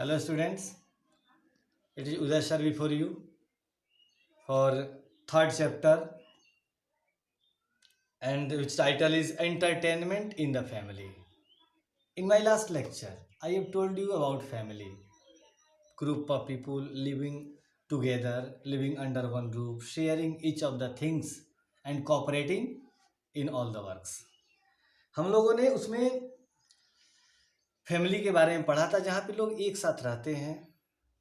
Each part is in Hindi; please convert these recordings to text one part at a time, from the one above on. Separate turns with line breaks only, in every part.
Hello students, it is Uday sir before you for third chapter and which title is Entertainment in the Family. In my last lecture, I have told you about family, group of people living together, living under one roof, sharing each of the things and cooperating in all the works. हम लोगों ने उसमें फैमिली के बारे में पढ़ा था जहाँ पे लोग एक साथ रहते हैं,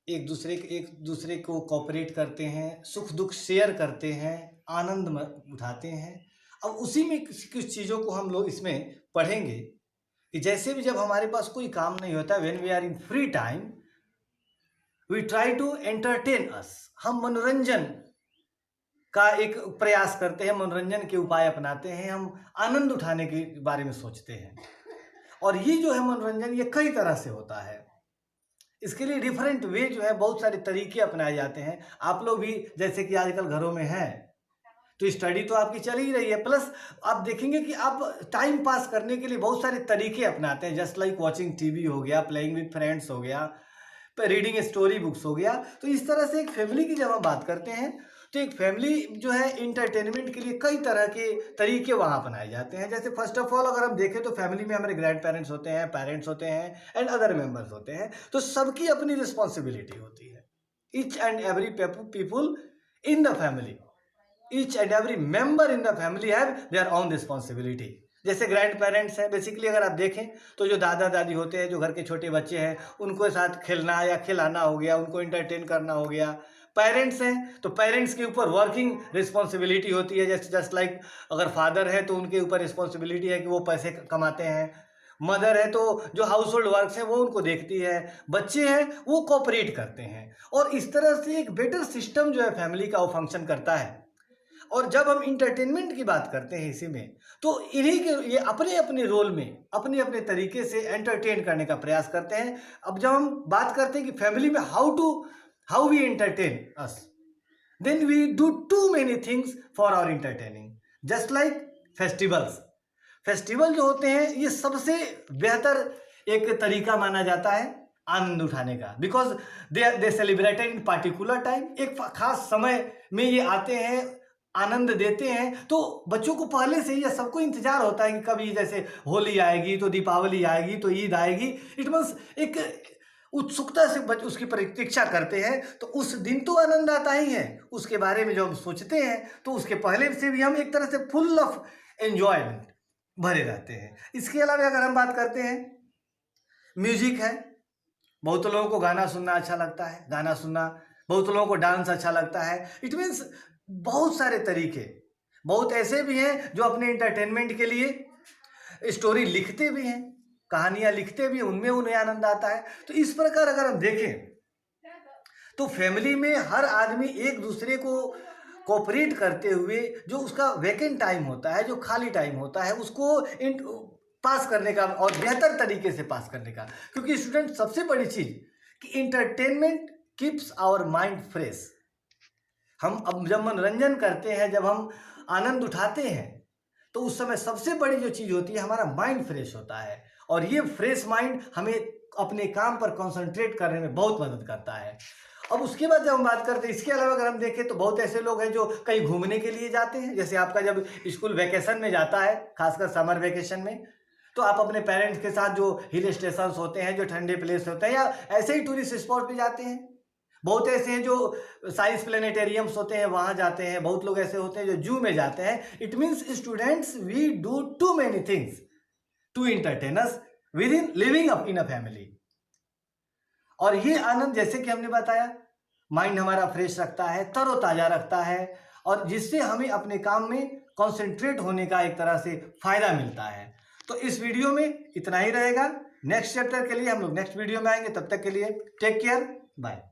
एक दूसरे को कोऑपरेट करते हैं, सुख दुख शेयर करते हैं, आनंद उठाते हैं। अब उसी में कुछ चीज़ों को हम लोग इसमें पढ़ेंगे कि जैसे भी जब हमारे पास कोई काम नहीं होता, when we are in free time we try to entertain us, हम मनोरंजन का एक प्रयास करते हैं, मनोरंजन के उपाय अपनाते हैं, हम आनंद उठाने के बारे में सोचते हैं। और ये जो है मनोरंजन, ये कई तरह से होता है। इसके लिए डिफरेंट वे जो है, बहुत सारे तरीके अपनाए जाते हैं। आप लोग भी जैसे कि आजकल घरों में हैं तो स्टडी तो आपकी चल ही रही है, प्लस आप देखेंगे कि आप टाइम पास करने के लिए बहुत सारे तरीके अपनाते हैं, जस्ट लाइक वॉचिंग टीवी हो गया, प्लेइंग विद फ्रेंड्स हो गया, रीडिंग स्टोरी बुक्स हो गया। तो इस तरह से एक फैमिली की जब हम बात करते हैं तो एक फैमिली जो है इंटरटेनमेंट के लिए कई तरह के तरीके वहाँ अपनाए जाते हैं। जैसे फर्स्ट ऑफ ऑल अगर हम देखें तो फैमिली में हमारे ग्रैंड पेरेंट्स होते हैं, पेरेंट्स होते हैं एंड अदर मेंबर्स होते हैं। तो सबकी अपनी रिस्पॉन्सिबिलिटी होती है। Each and every people in the family, each and every member in the family have their own responsibility. जैसे ग्रैंड पेरेंट्स हैं, बेसिकली अगर आप देखें तो जो दादा दादी होते हैं, जो घर के छोटे बच्चे हैं, उनको साथ खेलना या खिलाना हो गया, उनको एंटरटेन करना हो गया। पेरेंट्स हैं तो पेरेंट्स के ऊपर वर्किंग रिस्पॉन्सिबिलिटी होती है, जस्ट लाइक अगर फादर है तो उनके ऊपर रिस्पॉन्सिबिलिटी है कि वो पैसे कमाते हैं। मदर है तो जो हाउस होल्ड वर्क्स हैं वो उनको देखती है। बच्चे हैं वो कोऑपरेट करते हैं। और इस तरह से एक बेटर सिस्टम जो है फैमिली का वो फंक्शन करता है। और जब हम इंटरटेनमेंट की बात करते हैं इसी में, तो इन्हीं के ये अपने अपने रोल में अपने अपने तरीके से एंटरटेन करने का प्रयास करते हैं। अब जब हम बात करते हैं कि फैमिली में how we entertain us, then we do too many things for our entertaining, just like festival जो होते हैं ये सबसे बेहतर एक तरीका माना जाता है आनंद उठाने का, because they celebrated in particular time, एक खास समय में ये आते हैं, आनंद देते हैं। तो बच्चों को पहले से ही सबको इंतजार होता है कि कभी जैसे होली आएगी तो दीपावली आएगी तो ईद आएगी। इट मीन्स एक उत्सुकता से बच्चे उसकी प्रतीक्षा करते हैं। तो उस दिन तो आनंद आता ही है, उसके बारे में जो हम सोचते हैं तो उसके पहले से भी हम एक तरह से फुल ऑफ एंजॉयमेंट भरे रहते हैं। इसके अलावा अगर हम बात करते हैं, म्यूजिक है, बहुत लोगों को गाना सुनना अच्छा लगता है, गाना सुनना, बहुत लोगों को डांस अच्छा लगता है। इट मीन्स बहुत सारे तरीके, बहुत ऐसे भी हैं जो अपने एंटरटेनमेंट के लिए स्टोरी लिखते भी हैं, कहानियां लिखते भी, उनमें उन्हें आनंद आता है। तो इस प्रकार अगर हम देखें तो फैमिली में हर आदमी एक दूसरे को कोऑपरेट करते हुए जो उसका वैकेंट टाइम होता है, जो खाली टाइम होता है, उसको पास करने का और बेहतर तरीके से पास करने का। क्योंकि स्टूडेंट सबसे बड़ी चीज कि entertainment keeps our mind fresh. हम अब जब मनोरंजन करते हैं, जब हम आनंद उठाते हैं, तो उस समय सबसे बड़ी जो चीज़ होती है हमारा माइंड फ्रेश होता है। और ये फ्रेश माइंड हमें अपने काम पर कंसंट्रेट करने में बहुत मदद करता है। अब उसके बाद जब हम बात करते हैं, इसके अलावा अगर हम देखें तो बहुत ऐसे लोग हैं जो कहीं घूमने के लिए जाते हैं। जैसे आपका जब स्कूल वैकेशन में जाता है, खासकर समर वैकेशन में, तो आप अपने पेरेंट्स के साथ जो हिल स्टेशन होते हैं, जो ठंडे प्लेस होते हैं, या ऐसे ही टूरिस्ट स्पॉट पे जाते हैं। बहुत ऐसे हैं जो साइंस प्लेनेटेरियम्स होते हैं वहाँ जाते हैं। बहुत लोग ऐसे होते हैं जो जू में जाते हैं। It means students we do too many things to entertain us within living up in a family. और ये आनंद, जैसे कि हमने बताया, माइंड हमारा फ्रेश रखता है, तरोताजा रखता है, और जिससे हमें अपने काम में कॉन्सेंट्रेट होने का एक तरह से फायदा मिलता है। तो इस वीडियो में इतना ही रहेगा। नेक्स्ट चैप्टर के लिए हम लोग नेक्स्ट वीडियो में आएंगे। तब तक के लिए टेक केयर, बाय।